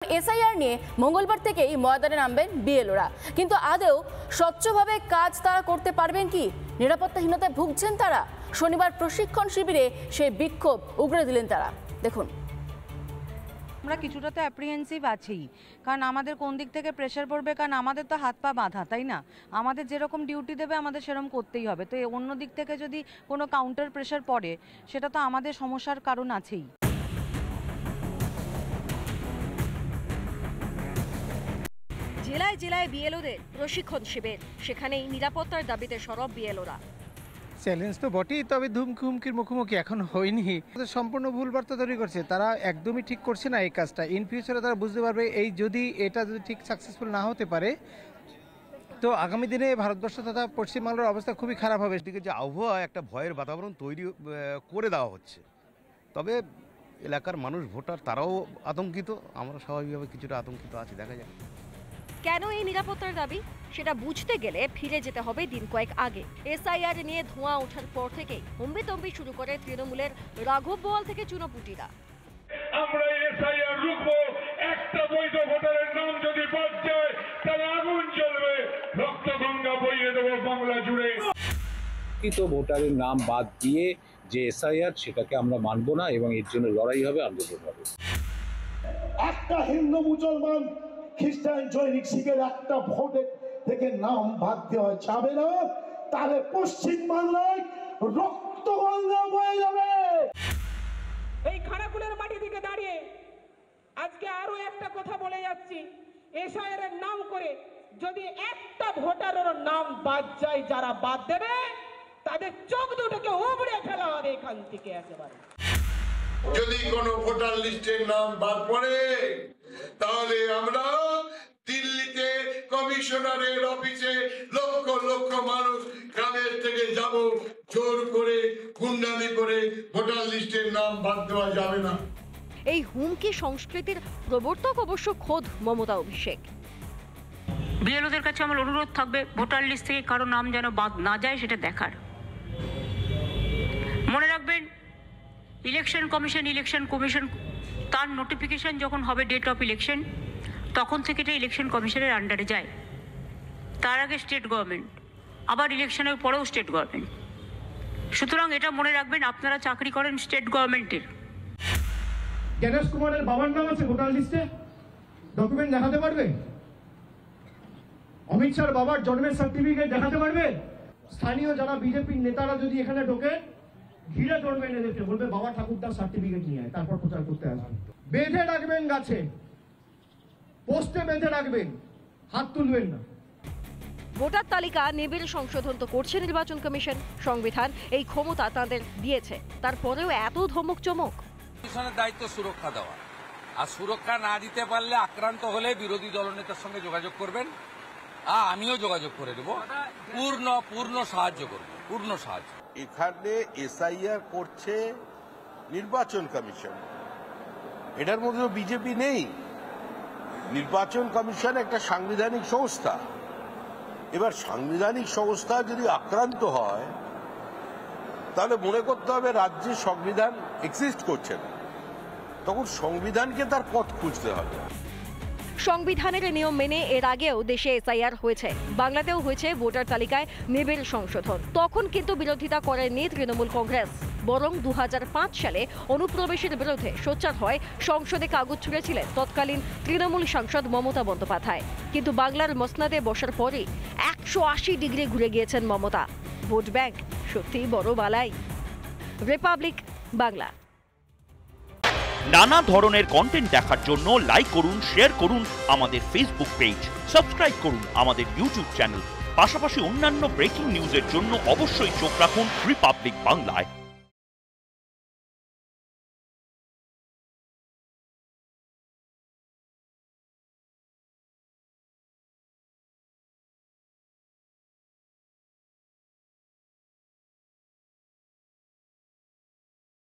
SIR নিয়ে মঙ্গলবার থেকেই ময়দানে নামবেন বিএলওরা, কিন্তু আদৌ স্বচ্ছভাবে কাজ তারা করতে পারবেন কি? নিরাপত্তাহীনতায় ভুগছেন তারা। শনিবার প্রশিক্ষণ শিবিরে সেই বিক্ষোভ উগরে দিলেন তারা। দেখুন, আমরা কিছুটা তো অ্যাপ্রিহেন্সিভ আছেই, কারণ আমাদের কোন দিক থেকে প্রেশার পড়বে, কারণ আমাদের তো হাত পা বাঁধা, তাই না? আমাদের যেরকম ডিউটি দেবে আমাদের সেরকম করতেই হবে। তো অন্য দিক থেকে যদি কোনো কাউন্টার প্রেশার পড়ে, সেটা তো আমাদের সমস্যার কারণ আছেই। জেলায় জেলায় বিএলওদের প্রশিক্ষণ শিবির, সেখানেই নিরাপত্তার দাবিতে সরব বিএলওরা। চ্যালেঞ্জ তো বটেই, তবে হুমকির মুখোমুখি এখন হয়নি। সম্পূর্ণ ভুল বার্তা তৈরি করছে তারা, একদমই ঠিক করছে না এই কাজটা। ইন ফিউচারে তারা বুঝতে পারবে এটা যদি ঠিক সাকসেসফুল না হতে পারে, তো আগামী দিনে ভারতবর্ষ তথা পশ্চিমবাংলার অবস্থা খুবই খারাপ হবে। এদিকে যে আবহাওয়া, একটা ভয়ের বাতাবরণ তৈরি করে দেওয়া হচ্ছে। তবে এলাকার মানুষ, ভোটার, তারাও আতঙ্কিত। আমরা স্বাভাবিকভাবে কিছুটা আতঙ্কিত আছি। দেখা যাক কেন এই নিরাপত্তার দাবি, সেটা বুঝতে গেলে ফিরে যেতে হবে দিন কয়েক আগে। এসআইআর নিয়ে ধোঁয়া ওঠার পর থেকেই হম্বিতম্বি শুরু করে তৃণমূলের রাঘব বোয়াল থেকে চুনোপুটিরা। আমরা এসআইআর রুখবো, একটা বৈধ ভোটারের নাম যদি বাদ যায় তাহলে আগুন জ্বলবে, রক্তগঙ্গা বইয়ে দেবো বাংলা জুড়ে। প্রকৃত ভোটারের নাম বাদ দিয়ে যে এসআইআর, সেটাকে আমরা মানব না এবং এর জন্য লড়াই হবে, আন্দোলন হবে। একটা হিন্দু মুসলমান খ্রিস্টান জৈনিক শিখের একটা ভোটের থেকে নাম বাদ দেওয়া যাবে না, তাহলে পশ্চিম বাংলায় রক্তগঙ্গা বয়ে যাবে। এই খানাকুলের মাটি থেকে দাঁড়িয়ে আজকে আরো একটা কথা বলে যাচ্ছি, এসআইআর এর নাম করে যদি একটা ভোটারের নাম বাদ যায়, যারা বাদ দেবে তাদের চোখ দুটোকে উবড়ে ফেলা হবে এখান থেকে একেবারে। যদি কোনো ভোটার লিস্টের নাম বাদ পড়ে, তাহলে আমরা দিল্লিতে কমিশনারের অফিসে লক্ষ লক্ষ মানুষ গ্রামের থেকে যাব, জোর করে গুন্ডামি করে ভোটার লিস্টের নাম বাদ দেওয়া যাবে না। এই হুমকি সংস্কৃতির প্রবর্তক অবশ্য খোদ মমতা অভিষেক। বিএলওদের কাছে আমার অনুরোধ থাকবে, ভোটার লিস্ট থেকে কারো নাম যেন বাদ না যায় সেটা দেখার। মনে রাখবেন, ইলেকশন কমিশন তার নোটিফিকেশন যখন হবে ডেট অফ ইলেকশন, তখন থেকে এটা ইলেকশন কমিশনের আন্ডারে যায়। তার আগে স্টেট গভর্নমেন্ট, আবার ইলেকশনের পরেও স্টেট গভর্নমেন্ট। সুতরাং এটা মনে রাখবেন, আপনারা চাকরি করেন স্টেট গভর্নমেন্টের। গণেশ কুমারের বাবার নাম আছে ভোটার লিস্টে, ডকুমেন্ট দেখাতে পারবে? অমিত শাহর বাবার জন্মের সার্টিফিকেট দেখাতে পারবে? স্থানীয় যারা বিজেপির নেতারা যদি এখানে ঢোকে, ঘিরে ধরবে, এনে বলবে বাবা ঠাকুরদার সার্টিফিকেট নিয়ে আয়, তারপর প্রচার করতে আসবে। বেঁধে রাখবেন গাছে, পোস্টে বেঁধে রাখবেন, হাত তুলবেন না। ভোটার তালিকা নিবিড় সংশোধন তো করছে নির্বাচন কমিশন, সংবিধান এই ক্ষমতা তাদের দিয়েছে, তারপরেও এত ধমক চমক। কমিশনের দায়িত্ব সুরক্ষা দেওয়া, আর সুরক্ষা না দিতে পারলে, আক্রান্ত হলে বিরোধী দলনেতার সঙ্গে যোগাযোগ করবেন, আমিও যোগাযোগ করে দেবো, পূর্ণ সাহায্য করব, পূর্ণ সাহায্য। এখানে এসআইআর করছে নির্বাচন কমিশন, এটার মধ্যে বিজেপি নেই। নির্বাচন কমিশন একটা সাংবিধানিক সংস্থা। এবার সাংবিধানিক সংস্থা যদি আক্রান্ত হয়, তাহলে মনে করতে হবে রাজ্যে সংবিধান এক্সিস্ট করছে না, তখন সংবিধানকে তার পথ খুঁজতে হবে। সংবিধানের নিয়ম মেনে এর আগেও দেশে এসআইআর হয়েছে, বাংলাতেও হয়েছে ভোটার তালিকায় নিবিড় সংশোধন। তখন কিন্তু বিরোধিতা করেনি তৃণমূল কংগ্রেস, বরং 2005 সালে অনুপ্রবেশের বিরুদ্ধে সোচ্চার হয় সংসদে কাগজ ছুঁড়েছিলেন তৎকালীন তৃণমূল সাংসদ মমতা বন্দ্যোপাধ্যায়। কিন্তু বাংলার মসনাদে বসার পরই 180 ডিগ্রি ঘুরে গিয়েছেন মমতা। ভোট ব্যাংক সত্যিই বড় বালাই। রিপাবলিক বাংলা। নানা ধরনের কন্টেন্ট দেখার জন্য লাইক করুন, শেয়ার করুন আমাদের ফেসবুক পেজ, সাবস্ক্রাইব করুন আমাদের ইউটিউব চ্যানেল। পাশাপাশি অন্যান্য ব্রেকিং নিউজের জন্য অবশ্যই চোখ রাখুন রিপাবলিক বাংলায়।